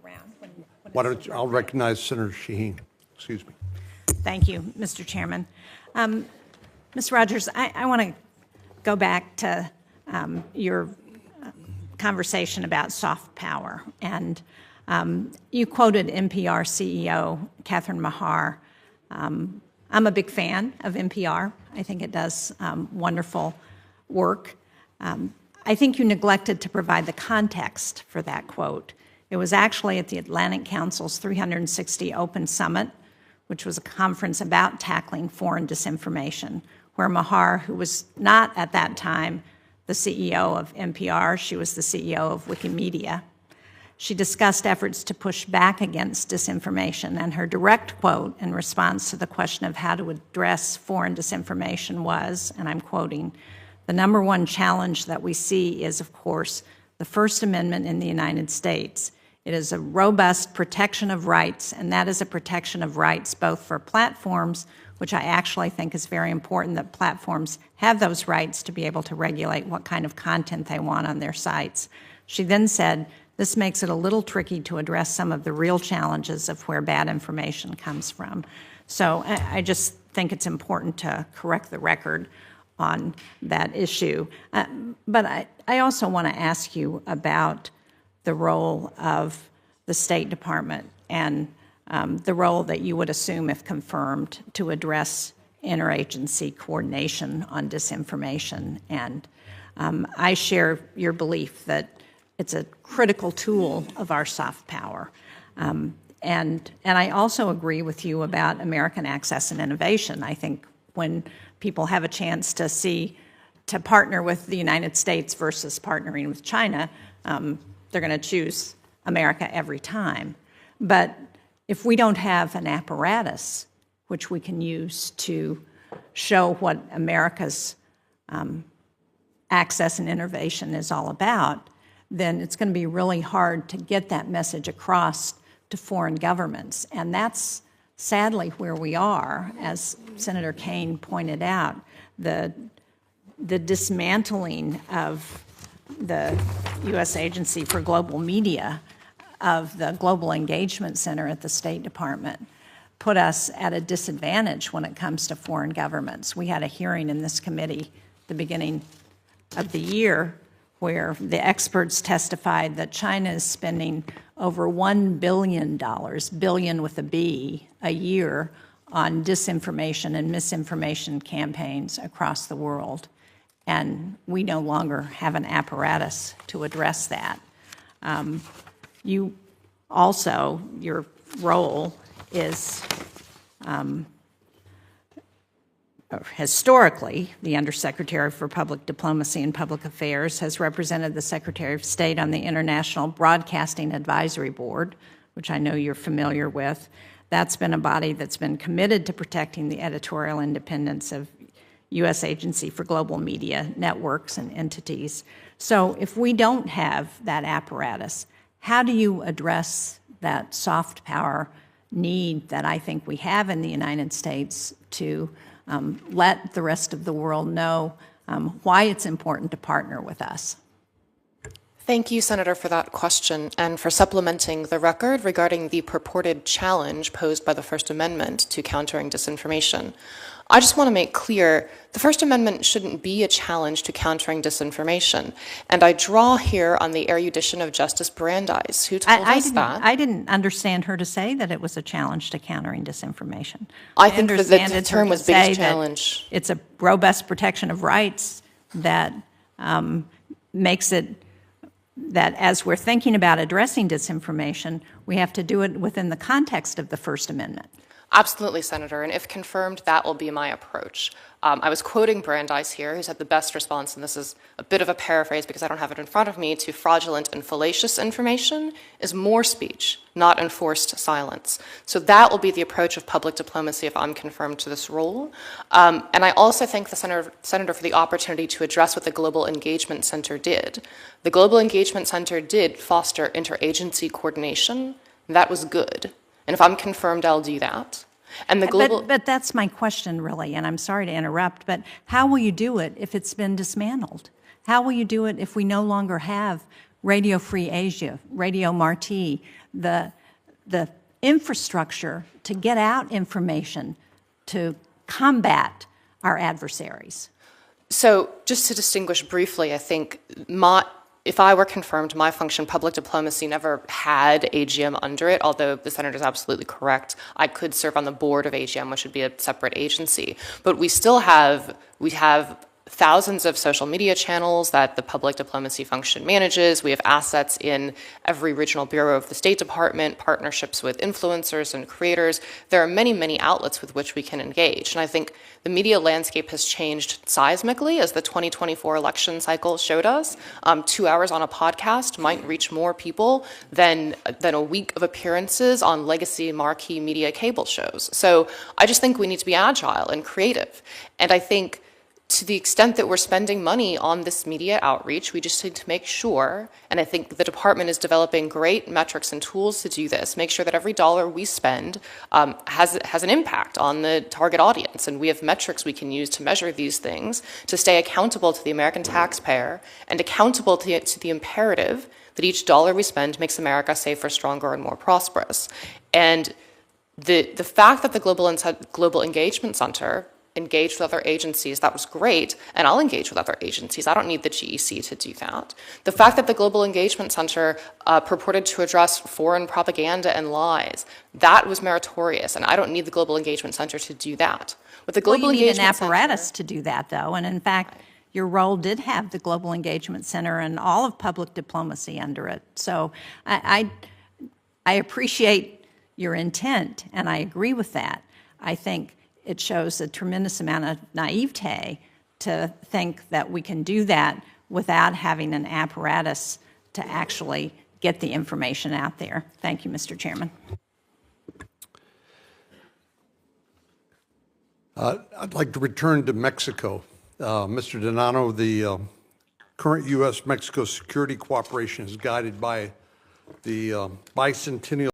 around. I'll recognize Senator Shaheen. Excuse me. Thank you, Mr. Chairman. Ms. Rogers, I want to go back to your conversation about soft power. And you quoted NPR CEO Katherine Maher. I'm a big fan of NPR. I think it does wonderful work. I think you neglected to provide the context for that quote. It was actually at the Atlantic Council's 360 Open Summit, which was a conference about tackling foreign disinformation, where Maher, who was not at that time the CEO of NPR, she was the CEO of Wikimedia, she discussed efforts to push back against disinformation, and her direct quote in response to the question of how to address foreign disinformation was, and I'm quoting, "The number one challenge that we see is, of course, the First Amendment in the United States. It is a robust protection of rights, and that is a protection of rights both for platforms, which I actually think is very important that platforms have those rights to be able to regulate what kind of content they want on their sites." She then said, "This makes it a little tricky to address some of the real challenges of where bad information comes from." So I just think it's important to correct the record on that issue. But I also want to ask you about the role of the State Department and the role that you would assume, if confirmed, to address interagency coordination on disinformation. And I share your belief that it's a critical tool of our soft power. And I also agree with you about American access and innovation. I think when people have a chance to partner with the United States versus partnering with China, they're going to choose America every time. But if we don't have an apparatus which we can use to show what America's access and innovation is all about, then it's going to be really hard to get that message across to foreign governments. And that's sadly where we are, as Senator Kaine pointed out. The dismantling of the U.S. Agency for Global Media, of the Global Engagement Center at the State Department, put us at a disadvantage when it comes to foreign governments. We had a hearing in this committee at the beginning of the year where the experts testified that China is spending over $1 billion, billion with a B, a year on disinformation and misinformation campaigns across the world. And we no longer have an apparatus to address that. You also, your role is historically, the Undersecretary for Public Diplomacy and Public Affairs has represented the Secretary of State on the International Broadcasting Advisory Board, which I know you're familiar with. That's been a body that's been committed to protecting the editorial independence of U.S. Agency for Global Media networks and entities. So if we don't have that apparatus, how do you address that soft power need that I think we have in the United States to let the rest of the world know why it's important to partner with us? Thank you, Senator, for that question and for supplementing the record regarding the purported challenge posed by the First Amendment to countering disinformation. I just want to make clear the First Amendment shouldn't be a challenge to countering disinformation. And I draw here on the erudition of Justice Brandeis, who told us that. I didn't understand her to say that it was a challenge to countering disinformation. I think that the term was biggest challenge. It's a robust protection of rights that makes it that as we're thinking about addressing disinformation, we have to do it within the context of the First Amendment. Absolutely, Senator, and if confirmed, that will be my approach. I was quoting Brandeis here, who's had the best response, and this is a bit of a paraphrase because I don't have it in front of me, to fraudulent and fallacious information is more speech, not enforced silence. So that will be the approach of public diplomacy if I'm confirmed to this role. And I also thank the Senator for the opportunity to address what the Global Engagement Center did. The Global Engagement Center did foster interagency coordination. That was good. And if I'm confirmed, I'll do that. And the global... But that's my question, really, and I'm sorry to interrupt, but how will you do it if it's been dismantled? How will you do it if we no longer have Radio Free Asia, Radio Marti, the infrastructure to get out information to combat our adversaries? So just to distinguish briefly, I think if I were confirmed, my function, public diplomacy, never had AGM under it, although the senator is absolutely correct. I could serve on the board of AGM, which would be a separate agency. But we have thousands of social media channels that the public diplomacy function manages. We have assets in every regional bureau of the State Department, partnerships with influencers and creators. There are many, many outlets with which we can engage. And I think the media landscape has changed seismically as the 2024 election cycle showed us. 2 hours on a podcast might reach more people than a week of appearances on legacy marquee media cable shows. So I just think we need to be agile and creative. And I think to the extent that we're spending money on this media outreach, we just need to make sure, and I think the department is developing great metrics and tools to do this, make sure that every dollar we spend has an impact on the target audience. And we have metrics we can use to measure these things, to stay accountable to the American taxpayer and accountable to the imperative that each dollar we spend makes America safer, stronger, and more prosperous. And the fact that the Global Engagement Center engaged with other agencies, that was great, and I'll engage with other agencies. I don't need the GEC to do that. The fact that the Global Engagement Center purported to address foreign propaganda and lies, that was meritorious, and I don't need the Global Engagement Center to do that. With the Global You need an Engagement apparatus Center, to do that, though, and in fact, your role did have the Global Engagement Center and all of public diplomacy under it. So I appreciate your intent, and I agree with that. I think it shows a tremendous amount of naivete to think that we can do that without having an apparatus to actually get the information out there. Thank you, Mr. Chairman. I'd like to return to Mexico. Mr. Donato, the current U.S.-Mexico security cooperation is guided by the bicentennial